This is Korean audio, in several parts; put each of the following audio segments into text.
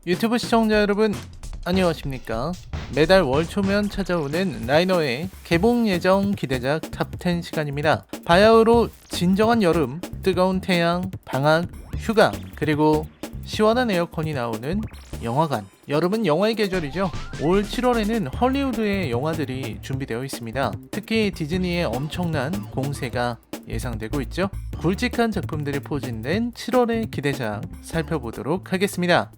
유튜브 시청자 여러분 안녕하십니까. 매달 월 초면 찾아오는 라이너의 개봉 예정 기대작 탑10 시간입니다. 바야흐로 진정한 여름, 뜨거운 태양, 방학, 휴가, 그리고 시원한 에어컨이 나오는 영화관. 여름은 영화의 계절이죠. 올 7월에는 헐리우드의 영화들이 준비되어 있습니다. 특히 디즈니의 엄청난 공세가 예상되고 있죠. 굵직한 작품들이 포진된 7월의 기대작 살펴보도록 하겠습니다.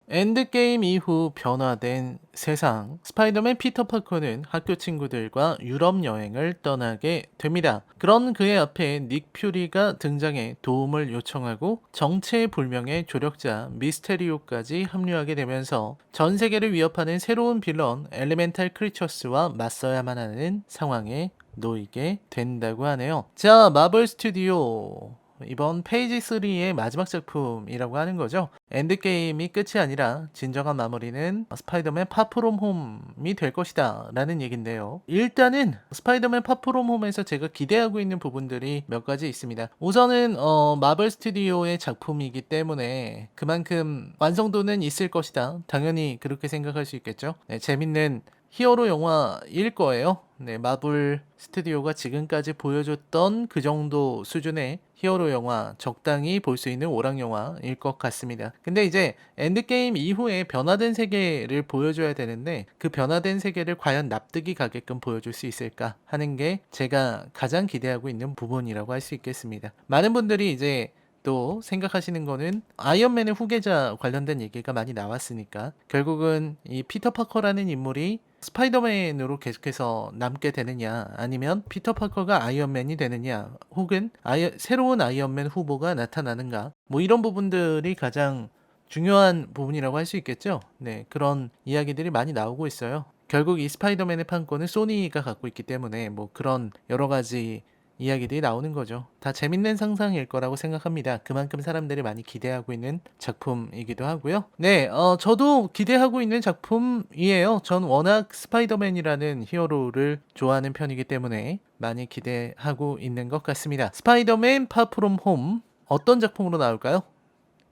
엔드게임 이후 변화된 세상, 스파이더맨 피터 파커는 학교 친구들과 유럽 여행을 떠나게 됩니다. 그런 그의 앞에 닉 퓨리가 등장해 도움을 요청하고 정체불명의 조력자 미스테리오까지 합류하게 되면서 전 세계를 위협하는 새로운 빌런 엘리멘탈 크리처스와 맞서야만 하는 상황에 놓이게 된다고 하네요. 자, 마블 스튜디오 이번 페이지 3의 마지막 작품이라고 하는 거죠. 엔드게임이 끝이 아니라 진정한 마무리는 스파이더맨 파프롬 홈이 될 것이다 라는 얘긴데요. 일단은 스파이더맨 파프롬 홈에서 제가 기대하고 있는 부분들이 몇 가지 있습니다. 우선은 마블 스튜디오의 작품이기 때문에 그만큼 완성도는 있을 것이다. 당연히 그렇게 생각할 수 있겠죠. 네, 재밌는 히어로 영화일 거예요. 네, 마블 스튜디오가 지금까지 보여줬던 그 정도 수준의 히어로 영화, 적당히 볼 수 있는 오락 영화일 것 같습니다. 근데 이제 엔드게임 이후에 변화된 세계를 보여줘야 되는데 그 변화된 세계를 과연 납득이 가게끔 보여줄 수 있을까 하는 게 제가 가장 기대하고 있는 부분이라고 할 수 있겠습니다. 많은 분들이 이제 또 생각하시는 거는 아이언맨의 후계자 관련된 얘기가 많이 나왔으니까 결국은 이 피터 파커라는 인물이 스파이더맨으로 계속해서 남게 되느냐 아니면 피터 파커가 아이언맨이 되느냐 혹은 새로운 아이언맨 후보가 나타나는가 뭐 이런 부분들이 가장 중요한 부분이라고 할 수 있겠죠. 네, 그런 이야기들이 많이 나오고 있어요. 결국 이 스파이더맨의 판권은 소니가 갖고 있기 때문에 뭐 그런 여러 가지 이야기들이 나오는 거죠. 다 재밌는 상상일 거라고 생각합니다. 그만큼 사람들이 많이 기대하고 있는 작품이기도 하고요. 네, 저도 기대하고 있는 작품이에요. 전 워낙 스파이더맨이라는 히어로를 좋아하는 편이기 때문에 많이 기대하고 있는 것 같습니다. 스파이더맨 파프롬 홈 어떤 작품으로 나올까요?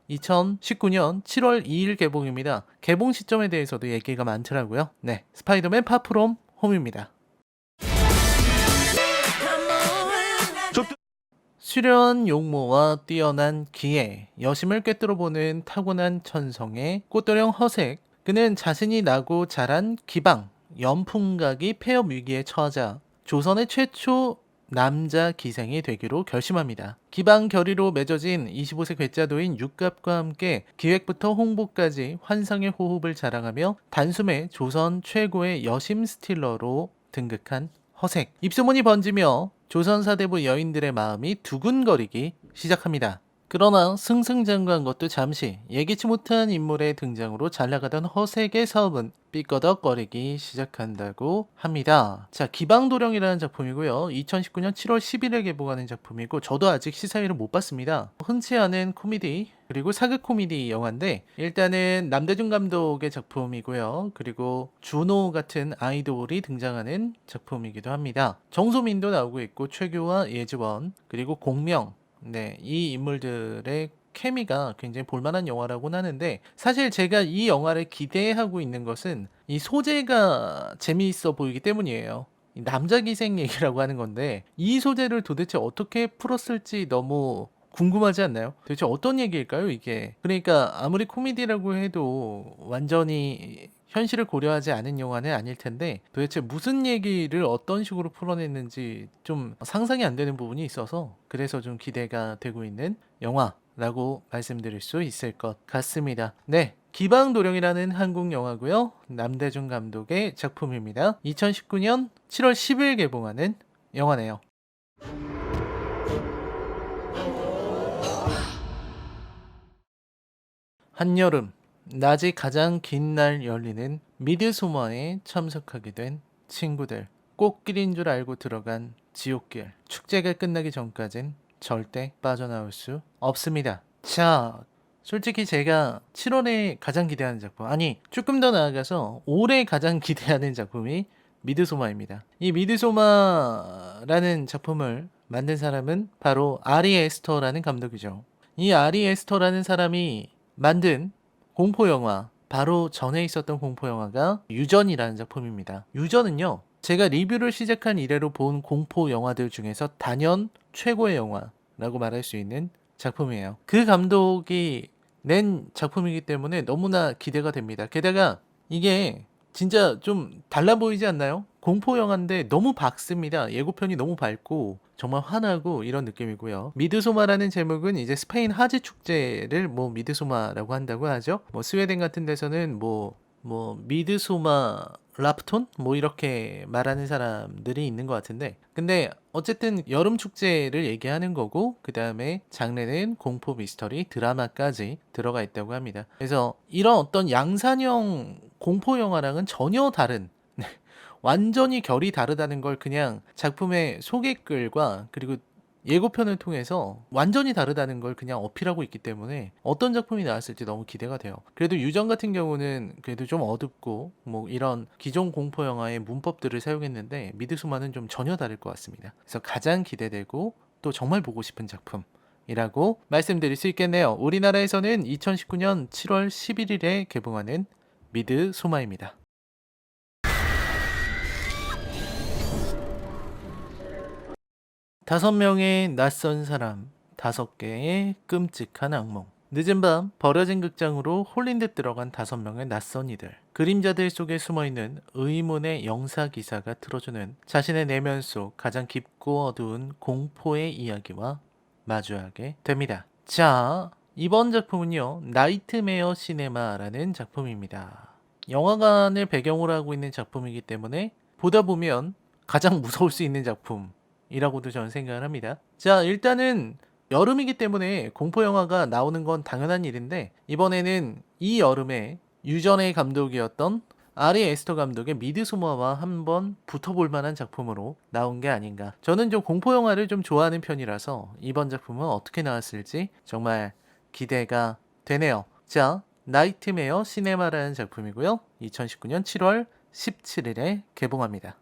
2019년 7월 2일 개봉입니다. 개봉 시점에 대해서도 얘기가 많더라고요. 네, 스파이더맨 파프롬 홈입니다. 수려한 용모와 뛰어난 기회, 여심을 꿰뚫어보는 타고난 천성의 꽃도령 허색, 그는 자신이 나고 자란 기방, 연풍각이 폐업 위기에 처하자 조선의 최초 남자 기생이 되기로 결심합니다. 기방 결의로 맺어진 25세 괴짜도인 육갑과 함께 기획부터 홍보까지 환상의 호흡을 자랑하며 단숨에 조선 최고의 여심 스틸러로 등극한 허색. 입소문이 번지며 조선사대부 여인들의 마음이 두근거리기 시작합니다. 그러나 승승장구한 것도 잠시 예기치 못한 인물의 등장으로 잘나가던 허색의 사업은 삐꺼덕거리기 시작한다고 합니다. 자, 기방도령이라는 작품이고요. 2019년 7월 10일에 개봉하는 작품이고 저도 아직 시사회를 못 봤습니다. 흔치 않은 코미디 그리고 사극 코미디 영화인데 일단은 남대중 감독의 작품이고요. 그리고 준호 같은 아이돌이 등장하는 작품이기도 합니다. 정소민도 나오고 있고 최규와 예지원 그리고 공명 네, 이 인물들의 케미가 굉장히 볼만한 영화라고는 하는데 사실 제가 이 영화를 기대하고 있는 것은 이 소재가 재미있어 보이기 때문이에요. 이 남자 기생 얘기라고 하는 건데 이 소재를 도대체 어떻게 풀었을지 너무 궁금하지 않나요? 도대체 어떤 얘기일까요, 이게? 그러니까 아무리 코미디라고 해도 완전히 현실을 고려하지 않은 영화는 아닐 텐데 도대체 무슨 얘기를 어떤 식으로 풀어냈는지 좀 상상이 안 되는 부분이 있어서 그래서 좀 기대가 되고 있는 영화라고 말씀드릴 수 있을 것 같습니다. 네. 기방도령이라는 한국 영화고요. 남대중 감독의 작품입니다. 2019년 7월 10일 개봉하는 영화네요. 한여름 낮이 가장 긴 날 열리는 미드소머에 참석하게 된 친구들. 꽃길인 줄 알고 들어간 지옥길. 축제가 끝나기 전까진 절대 빠져나올 수 없습니다. 자, 솔직히 제가 7월에 가장 기대하는 작품, 아니 조금 더 나아가서 올해 가장 기대하는 작품이 미드소마입니다. 이 미드소마라는 작품을 만든 사람은 바로 아리 에스터라는 감독이죠. 이 아리 에스터라는 사람이 만든 공포영화, 바로 전에 있었던 공포영화가 유전이라는 작품입니다. 유전은요, 제가 리뷰를 시작한 이래로 본 공포영화들 중에서 단연 최고의 영화라고 말할 수 있는 작품이에요. 그 감독이 낸 작품이기 때문에 너무나 기대가 됩니다. 게다가 이게 진짜 좀 달라 보이지 않나요? 공포 영화인데 너무 밝습니다. 예고편이 너무 밝고 정말 환하고 이런 느낌이고요. 미드소마라는 제목은 이제 스페인 하지 축제를 뭐 미드소마라고 한다고 하죠. 뭐 스웨덴 같은 데서는 뭐 미드소마 라프톤 뭐 이렇게 말하는 사람들이 있는 것 같은데, 근데 어쨌든 여름 축제를 얘기하는 거고, 그 다음에 장르는 공포 미스터리 드라마까지 들어가 있다고 합니다. 그래서 이런 어떤 양산형 공포 영화랑은 전혀 다른 완전히 결이 다르다는 걸 그냥 작품의 소개글과 그리고 예고편을 통해서 완전히 다르다는 걸 그냥 어필하고 있기 때문에 어떤 작품이 나왔을지 너무 기대가 돼요. 그래도 유전 같은 경우는 그래도 좀 어둡고 뭐 이런 기존 공포 영화의 문법들을 사용했는데, 미드소마는 좀 전혀 다를 것 같습니다. 그래서 가장 기대되고 또 정말 보고 싶은 작품이라고 말씀드릴 수 있겠네요. 우리나라에서는 2019년 7월 11일에 개봉하는 미드소마입니다. 5명의 낯선 사람, 5개의 끔찍한 악몽. 늦은 밤 버려진 극장으로 홀린 듯 들어간 5명의 낯선 이들. 그림자들 속에 숨어있는 의문의 영사기사가 틀어주는 자신의 내면 속 가장 깊고 어두운 공포의 이야기와 마주하게 됩니다. 자, 이번 작품은요, 나이트메어 시네마라는 작품입니다. 영화관을 배경으로 하고 있는 작품이기 때문에 보다 보면 가장 무서울 수 있는 작품이라고도 저는 생각을 합니다. 자, 일단은 여름이기 때문에 공포 영화가 나오는 건 당연한 일인데, 이번에는 이 여름에 유전의 감독이었던 아리 에스터 감독의 미드소마와 한번 붙어볼 만한 작품으로 나온 게 아닌가. 저는 좀 공포 영화를 좀 좋아하는 편이라서 이번 작품은 어떻게 나왔을지 정말 기대가 되네요. 자, 나이트메어 시네마라는 작품이고요. 2019년 7월 17일에 개봉합니다.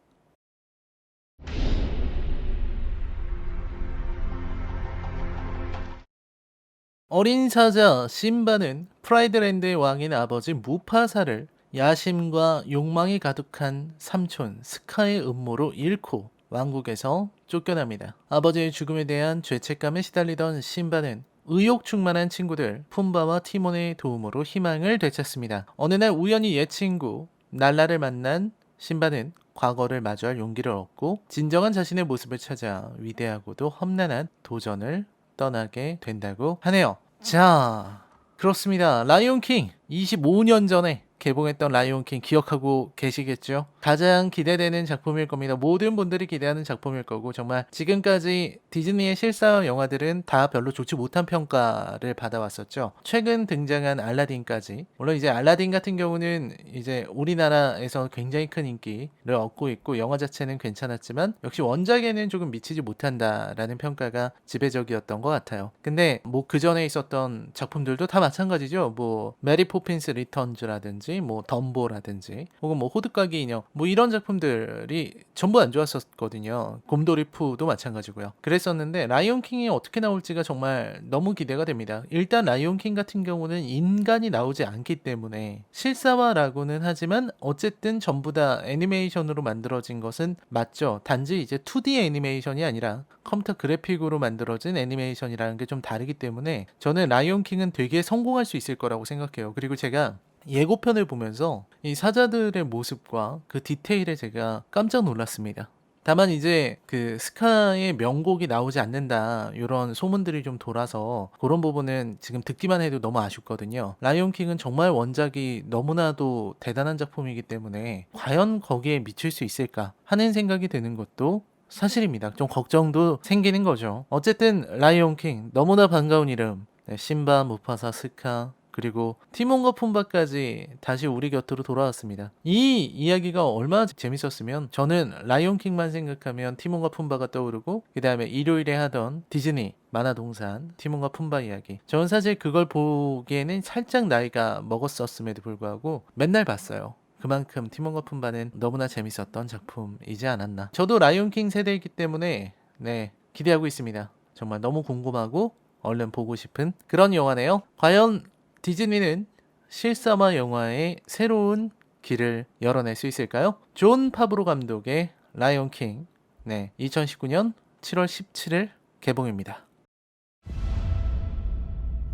어린 사자 심바는 프라이드랜드의 왕인 아버지 무파사를 야심과 욕망이 가득한 삼촌 스카의 음모로 잃고 왕국에서 쫓겨납니다. 아버지의 죽음에 대한 죄책감에 시달리던 심바는 의욕 충만한 친구들 푼바와 티몬의 도움으로 희망을 되찾습니다. 어느 날 우연히 옛 친구 날라를 만난 심바는 과거를 마주할 용기를 얻고 진정한 자신의 모습을 찾아 위대하고도 험난한 도전을 떠나게 된다고 하네요. 자, 그렇습니다. 라이온킹 25년 전에 개봉했던 라이온킹 기억하고 계시겠죠? 가장 기대되는 작품일 겁니다. 모든 분들이 기대하는 작품일 거고, 정말 지금까지 디즈니의 실사 영화들은 다 별로 좋지 못한 평가를 받아왔었죠. 최근 등장한 알라딘까지. 물론 이제 알라딘 같은 경우는 이제 우리나라에서 굉장히 큰 인기를 얻고 있고 영화 자체는 괜찮았지만 역시 원작에는 조금 미치지 못한다라는 평가가 지배적이었던 것 같아요. 근데 뭐 그 전에 있었던 작품들도 다 마찬가지죠. 뭐 메리 포핀스 리턴즈라든지 뭐 덤보라든지 혹은 뭐 호두까기 인형 뭐 이런 작품들이 전부 안 좋았었거든요. 곰돌이 푸도 마찬가지고요. 그랬었는데 라이온킹이 어떻게 나올지가 정말 너무 기대가 됩니다. 일단 라이온킹 같은 경우는 인간이 나오지 않기 때문에 실사화라고는 하지만 어쨌든 전부 다 애니메이션으로 만들어진 것은 맞죠. 단지 이제 2D 애니메이션이 아니라 컴퓨터 그래픽으로 만들어진 애니메이션이라는 게 좀 다르기 때문에 저는 라이온킹은 되게 성공할 수 있을 거라고 생각해요. 그리고 제가 예고편을 보면서 이 사자들의 모습과 그 디테일에 제가 깜짝 놀랐습니다. 다만 이제 그 스카의 명곡이 나오지 않는다 이런 소문들이 좀 돌아서 그런 부분은 지금 듣기만 해도 너무 아쉽거든요. 라이온킹은 정말 원작이 너무나도 대단한 작품이기 때문에 과연 거기에 미칠 수 있을까 하는 생각이 드는 것도 사실입니다. 좀 걱정도 생기는 거죠. 어쨌든 라이온킹 너무나 반가운 이름. 네, 심바, 무파사, 스카 그리고 티몬과 푼바까지 다시 우리 곁으로 돌아왔습니다. 이 이야기가 얼마나 재밌었으면 저는 라이온킹만 생각하면 티몬과 푼바가 떠오르고 그 다음에 일요일에 하던 디즈니 만화동산 티몬과 푼바 이야기, 저는 사실 그걸 보기에는 살짝 나이가 먹었었음에도 불구하고 맨날 봤어요. 그만큼 티몬과 푼바는 너무나 재밌었던 작품이지 않았나. 저도 라이온킹 세대이기 때문에 네, 기대하고 있습니다. 정말 너무 궁금하고 얼른 보고 싶은 그런 영화네요. 과연 디즈니는 실사화 영화의 새로운 길을 열어낼 수 있을까요? 존 파브로 감독의 라이온킹, 네, 2019년 7월 17일 개봉입니다.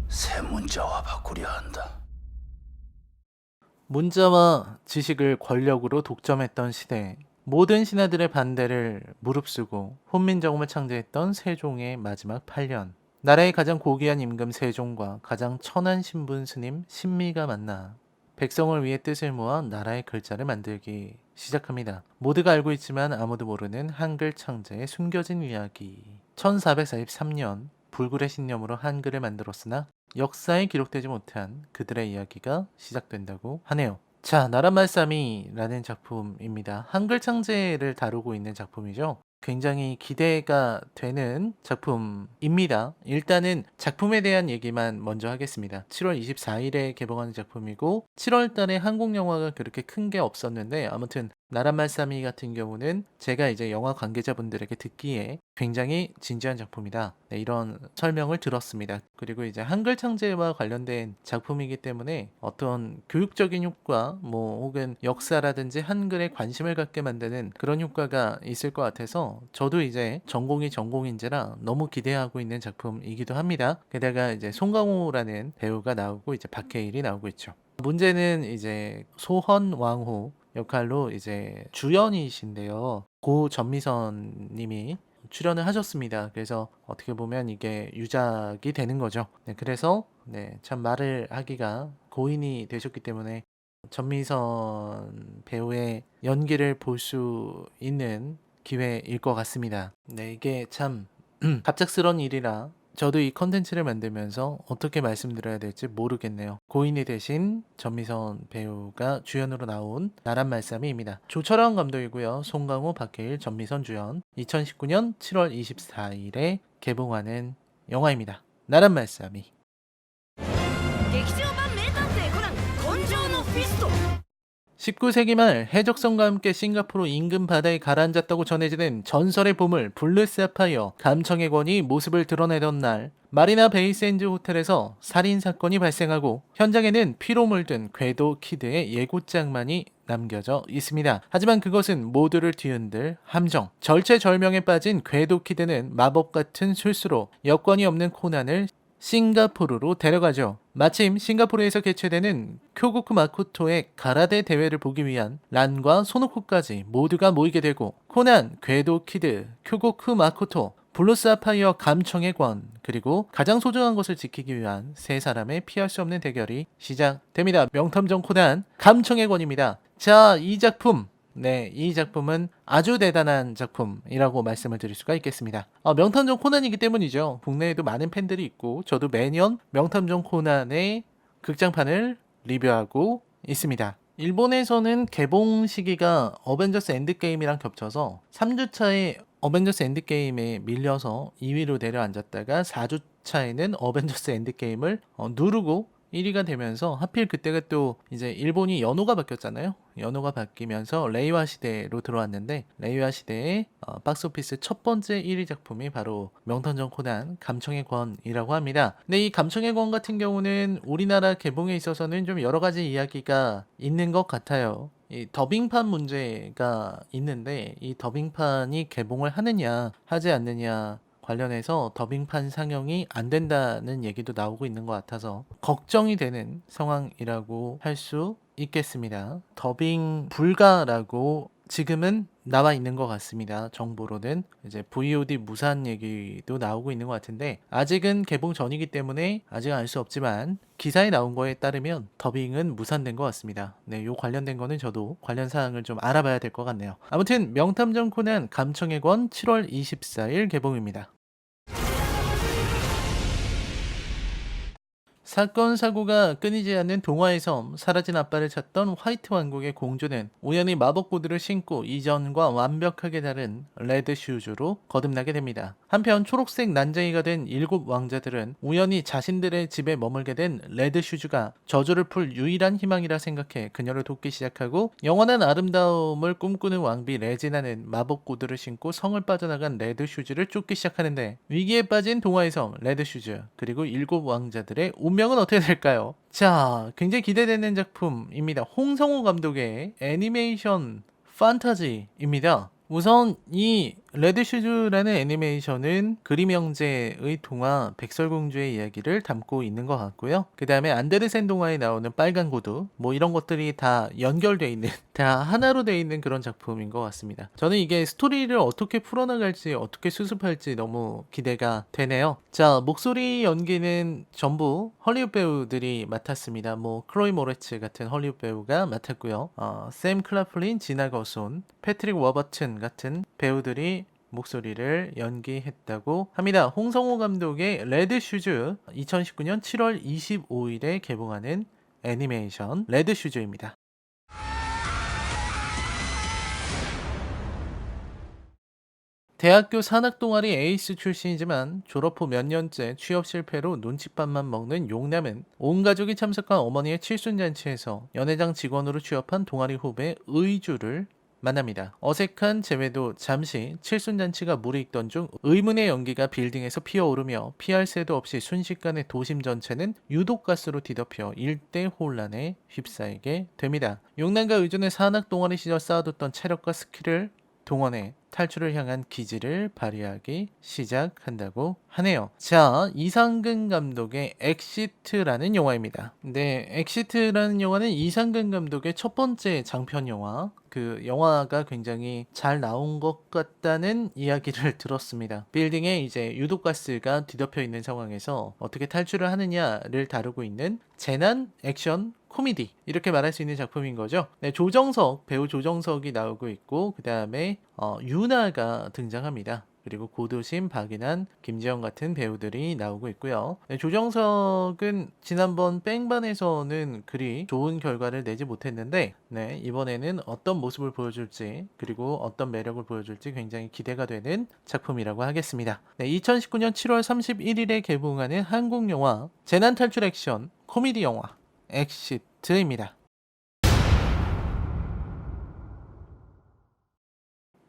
새 문자와 바꾸려 한다. 문자와 지식을 권력으로 독점했던 시대, 모든 신하들의 반대를 무릅쓰고 훈민정음을 창제했던 세종의 마지막 8년. 나라의 가장 고귀한 임금 세종과 가장 천한 신분 스님 신미가 만나 백성을 위해 뜻을 모아 나라의 글자를 만들기 시작합니다. 모두가 알고 있지만 아무도 모르는 한글 창제의 숨겨진 이야기. 1443년 불굴의 신념으로 한글을 만들었으나 역사에 기록되지 못한 그들의 이야기가 시작된다고 하네요. 자, 나라말싸미라는 작품입니다. 한글 창제를 다루고 있는 작품이죠. 굉장히 기대가 되는 작품입니다. 일단은 작품에 대한 얘기만 먼저 하겠습니다. 7월 24일에 개봉하는 작품이고 7월 달에 한국 영화가 그렇게 큰 게 없었는데 아무튼 나라말싸미 같은 경우는 제가 이제 영화 관계자분들에게 듣기에 굉장히 진지한 작품이다. 네, 이런 설명을 들었습니다. 그리고 이제 한글 창제와 관련된 작품이기 때문에 어떤 교육적인 효과, 뭐 혹은 역사라든지 한글에 관심을 갖게 만드는 그런 효과가 있을 것 같아서 저도 이제 전공이 전공인지라 너무 기대하고 있는 작품이기도 합니다. 게다가 이제 송강호라는 배우가 나오고 이제 박해일이 나오고 있죠. 문제는 이제 소헌 왕후 역할로 이제 주연이신데요. 고 전미선 님이 출연을 하셨습니다. 그래서 어떻게 보면 이게 유작이 되는 거죠. 네, 그래서 네, 참 말을 하기가 고인이 되셨기 때문에 전미선 배우의 연기를 볼 수 있는 기회일 것 같습니다. 네, 이게 참 갑작스러운 일이라 저도 이 컨텐츠를 만들면서 어떻게 말씀드려야 될지 모르겠네요. 고인이 되신 전미선 배우가 주연으로 나온 나란말싸미입니다. 조철원 감독이고요. 송강호, 박해일, 전미선 주연. 2019년 7월 24일에 개봉하는 영화입니다. 나란말싸미. 19세기 말 해적선과 함께 싱가포르 인근 바다에 가라앉았다고 전해지는 전설의 보물 블루사파이어 감청의 권이 모습을 드러내던 날 마리나 베이샌즈 호텔에서 살인사건이 발생하고 현장에는 피로 물든 궤도 키드의 예고장만이 남겨져 있습니다. 하지만 그것은 모두를 뒤흔들 함정. 절체절명에 빠진 궤도 키드는 마법 같은 술수로 여권이 없는 코난을 싱가포르로 데려가죠. 마침 싱가포르에서 개최되는 쿄고쿠 마코토의 가라데 대회를 보기 위한 란과 소노코까지 모두가 모이게 되고 코난, 궤도 키드, 쿄고쿠 마코토, 블루사파이어 감청의 권 그리고 가장 소중한 것을 지키기 위한 세 사람의 피할 수 없는 대결이 시작됩니다. 명탐정 코난 감청의 권입니다. 자, 이 작품 네, 이 작품은 아주 대단한 작품이라고 말씀을 드릴 수가 있겠습니다. 명탐정 코난이기 때문이죠. 국내에도 많은 팬들이 있고 저도 매년 명탐정 코난의 극장판을 리뷰하고 있습니다. 일본에서는 개봉 시기가 어벤져스 엔드게임이랑 겹쳐서 3주차에 어벤져스 엔드게임에 밀려서 2위로 내려앉았다가 4주차에는 어벤져스 엔드게임을 누르고 1위가 되면서 하필 그때가 또 이제 일본이 연호가 바뀌었잖아요. 연호가 바뀌면서 레이와 시대로 들어왔는데 레이와 시대의 박스오피스 첫 번째 1위 작품이 바로 명탐정 코난 감청의 권이라고 합니다. 근데 이 감청의 권 같은 경우는 우리나라 개봉에 있어서는 좀 여러 가지 이야기가 있는 것 같아요. 이 더빙판 문제가 있는데 이 더빙판이 개봉을 하느냐 하지 않느냐 관련해서 더빙판 상영이 안 된다는 얘기도 나오고 있는 것 같아서 걱정이 되는 상황이라고 할 수 있겠습니다. 더빙 불가라고 지금은 나와 있는 것 같습니다. 정보로는 이제 VOD 무산 얘기도 나오고 있는 것 같은데 아직은 개봉 전이기 때문에 아직 알 수 없지만 기사에 나온 거에 따르면 더빙은 무산된 것 같습니다. 네, 요 관련된 거는 저도 관련 사항을 좀 알아봐야 될 것 같네요. 아무튼 명탐정 코난 감청의 권 7월 24일 개봉입니다. 사건 사고가 끊이지 않는 동화의 섬, 사라진 아빠를 찾던 화이트 왕국의 공주는 우연히 마법 구두를 신고 이전과 완벽하게 다른 레드 슈즈로 거듭나게 됩니다. 한편 초록색 난쟁이가 된 7왕자들은 우연히 자신들의 집에 머물게 된 레드 슈즈가 저주를 풀 유일한 희망이라 생각해 그녀를 돕기 시작하고, 영원한 아름다움을 꿈꾸는 왕비 레지나는 마법 구두를 신고 성을 빠져나간 레드 슈즈를 쫓기 시작하는데, 위기에 빠진 동화의 섬 레드 슈즈 그리고 7왕자들의 운명은 어떻게 될까요? 자, 굉장히 기대되는 작품입니다. 홍성호 감독의 애니메이션 판타지입니다. 우선 이 레드슈즈라는 애니메이션은 그림 형제의 동화 백설공주의 이야기를 담고 있는 것 같고요. 그 다음에 안데르센 동화에 나오는 빨간 구두, 뭐 이런 것들이 다 연결되어 있는, 다 하나로 되어 있는 그런 작품인 것 같습니다. 저는 이게 스토리를 어떻게 풀어나갈지, 어떻게 수습할지 너무 기대가 되네요. 자, 목소리 연기는 전부 헐리우드 배우들이 맡았습니다. 뭐 클로이 모레츠 같은 헐리우드 배우가 맡았고요. 샘 클라플린, 지나 거손, 패트릭 워버튼 같은 배우들이 목소리를 연기했다고 합니다. 홍성호 감독의 레드 슈즈, 2019년 7월 25일에 개봉하는 애니메이션 레드 슈즈입니다. 대학교 산악 동아리 에이스 출신이지만 졸업 후 몇 년째 취업 실패로 눈칫밥만 먹는 용남은 온 가족이 참석한 어머니의 칠순잔치에서 연회장 직원으로 취업한 동아리 후배 의주를 만납니다. 어색한 재회도 잠시 칠순잔치가 무르익던 중 의문의 연기가 빌딩에서 피어오르며 피할 새도 없이 순식간에 도심 전체는 유독가스로 뒤덮여 일대 혼란에 휩싸이게 됩니다. 용남과 의주는 산악 동아리 시절 쌓아뒀던 체력과 스킬을 동원해 탈출을 향한 기지를 발휘하기 시작한다고 하네요. 자, 이상근 감독의 엑시트라는 영화입니다. 네, 엑시트라는 영화는 이상근 감독의 첫 번째 장편 영화. 그 영화가 굉장히 잘 나온 것 같다는 이야기를 들었습니다. 빌딩에 이제 유독가스가 뒤덮여 있는 상황에서 어떻게 탈출을 하느냐를 다루고 있는 재난 액션 코미디, 이렇게 말할 수 있는 작품인 거죠. 네, 조정석, 배우 조정석이 나오고 있고, 그 다음에 유나가 등장합니다. 그리고 고두심, 박인환, 김지영 같은 배우들이 나오고 있고요. 네, 조정석은 지난번 뺑반에서는 그리 좋은 결과를 내지 못했는데, 네, 이번에는 어떤 모습을 보여줄지, 그리고 어떤 매력을 보여줄지 굉장히 기대가 되는 작품이라고 하겠습니다. 네, 2019년 7월 31일에 개봉하는 한국 영화 재난 탈출 액션 코미디 영화 엑시트입니다.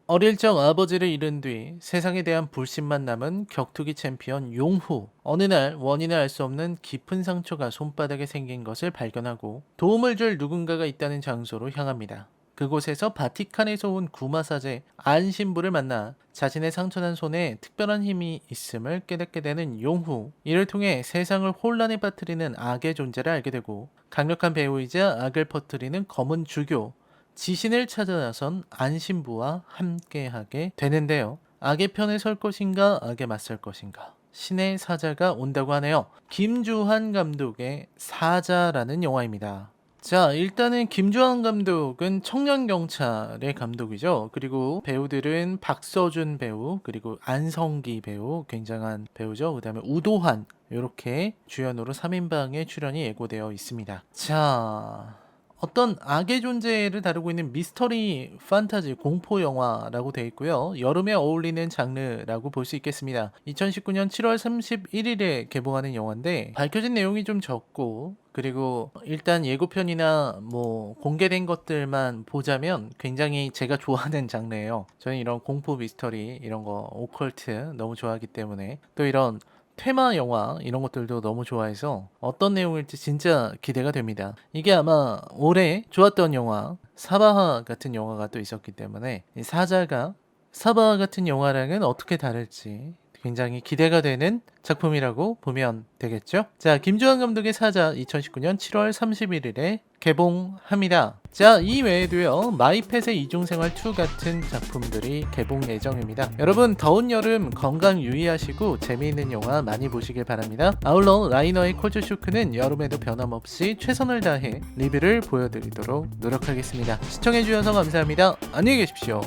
어릴 적 아버지를 잃은 뒤 세상에 대한 불신만 남은 격투기 챔피언 용후. 어느 날 원인을 알 수 없는 깊은 상처가 손바닥에 생긴 것을 발견하고 도움을 줄 누군가가 있다는 장소로 향합니다. 그곳에서 바티칸에서 온 구마사제 안신부를 만나 자신의 상처난 손에 특별한 힘이 있음을 깨닫게 되는 용후. 이를 통해 세상을 혼란에 빠뜨리는 악의 존재를 알게 되고, 강력한 배우이자 악을 퍼뜨리는 검은 주교 지신을 찾아 나선 안신부와 함께하게 되는데요. 악의 편에 설 것인가, 악에 맞설 것인가, 신의 사자가 온다고 하네요. 김주한 감독의 사자라는 영화입니다. 자, 일단은 김주한 감독은 청년경찰의 감독이죠. 그리고 배우들은 박서준 배우, 그리고 안성기 배우, 굉장한 배우죠. 그 다음에 우도환, 이렇게 주연으로 3인방의 출연이 예고되어 있습니다. 자, 어떤 악의 존재를 다루고 있는 미스터리 판타지 공포 영화라고 되어 있고요. 여름에 어울리는 장르라고 볼 수 있겠습니다. 2019년 7월 31일에 개봉하는 영화인데 밝혀진 내용이 좀 적고, 그리고 일단 예고편이나 뭐 공개된 것들만 보자면 굉장히 제가 좋아하는 장르예요. 저는 이런 공포 미스터리, 이런 거 오컬트 너무 좋아하기 때문에, 또 이런 테마 영화 이런 것들도 너무 좋아해서 어떤 내용일지 진짜 기대가 됩니다. 이게 아마 올해 좋았던 영화 사바하 같은 영화가 또 있었기 때문에 이 사자가 사바하 같은 영화랑은 어떻게 다를지 굉장히 기대가 되는 작품이라고 보면 되겠죠. 자, 김주한 감독의 사자 2019년 7월 31일에 개봉합니다. 자, 이 외에도요, 마이펫의 이중생활 2 같은 작품들이 개봉 예정입니다. 여러분, 더운 여름 건강 유의하시고 재미있는 영화 많이 보시길 바랍니다. 아울러 라이너의 콜즈 쇼크는 여름에도 변함없이 최선을 다해 리뷰를 보여드리도록 노력하겠습니다. 시청해주셔서 감사합니다. 안녕히 계십시오.